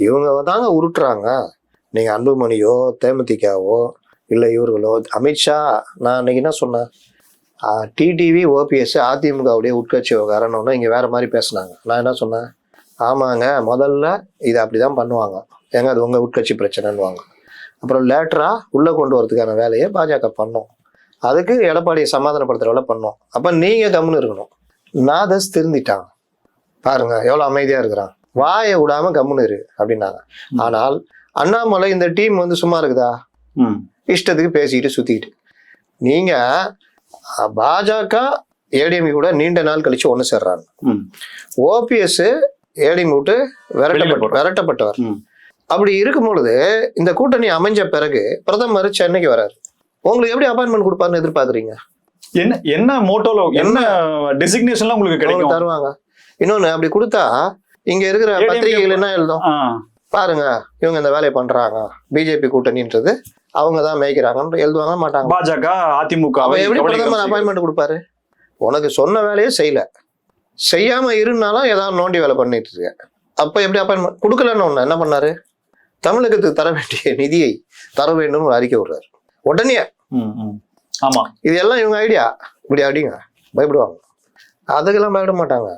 இவங்க தாங்க உருட்டுறாங்க. நீங்க அன்புமணியோ தேமுதிகவோ இல்லை இவர்களோ அமித்ஷா, நான் இன்னைக்கு என்ன சொன்னேன், டிடிவி ஓபிஎஸ் அதிமுகவுடைய உட்கட்சி விவகாரம்னு இங்கே வேற மாதிரி பேசினாங்க. நான் என்ன சொன்னேன், ஆமாங்க முதல்ல இதை அப்படிதான் பண்ணுவாங்க, ஏங்க அது உங்க உட்கட்சி பிரச்சனைன்னுவாங்க. அப்புறம் லேட்டரா உள்ள கொண்டு வரதுக்கான வேலையை பாஜக பண்ணோம். அதுக்கு எடப்பாடியை சமாதானப்படுத்துற வேலை பண்ணோம். அப்ப நீங்க கம்முன்னு இருக்கணும். நாதஸ் திருந்திட்டான் பாருங்க, எவ்வளவு அமைதியா இருக்கிறான், வாயை விடாம கம்முன்னு இரு அப்படின்னாங்க. ஆனால் அண்ணாமலை இந்த டீம் வந்து சும்மா இருக்குதா, இஷ்டத்துக்கு பேசிக்கிட்டு சுத்திக்கிட்டு. நீங்க பாஜக ஏடிஎம் கூட நீண்ட நாள் கழிச்சு ஒண்ணு சேர்றாங்க. ஓபிஎஸ் ஏடிஎம் விட்டு விரட்டப்பட்டவர். அப்படி இருக்கும் பொழுது இந்த கூட்டணி அமைஞ்ச பிறகு பிரதமர் சென்னைக்கு வர்றாரு. உங்களுக்கு எப்படி அப்பாயின்மெண்ட் கொடுப்பாருன்னு எதிர்பார்க்குறீங்க? என்ன மோட்டோல என்ன டெசிக்னேஷன்லாம் உங்களுக்கு கிடைக்கும் தருவாங்க. இன்னொன்னு அப்படி கொடுத்தா இங்க இருக்கிற பத்திரிகைகள் என்ன எழுதும், பாருங்க இவங்க இந்த வேலையை பண்றாங்க, பிஜேபி கூட்டணின்றது அவங்க தான் மேய்க்கிறாங்கன்னு எழுதுவாங்க மாட்டாங்க. பாஜக அதிமுக எப்படி பிரதமர் அப்பாயின்மெண்ட் கொடுப்பாரு? உனக்கு சொன்ன வேலையே செய்யாம இருந்தாலும் ஏதாவது நோண்டி வேலை பண்ணிட்டு இருக்க. அப்ப எப்படி அப்பாயின்மெண்ட் கொடுக்கலன்னு ஒண்ணு என்ன பண்ணாரு, தமிழகத்துக்கு தர வேண்டிய நிதியை தர வேண்டும் ஒரு அறிக்கை விடுறாரு உடனே. ஆமா, இது எல்லாம் இவங்க ஐடியா. இப்படி அப்படிங்க பயப்படுவாங்க, அதுக்கெல்லாம் பயப்பட மாட்டாங்க.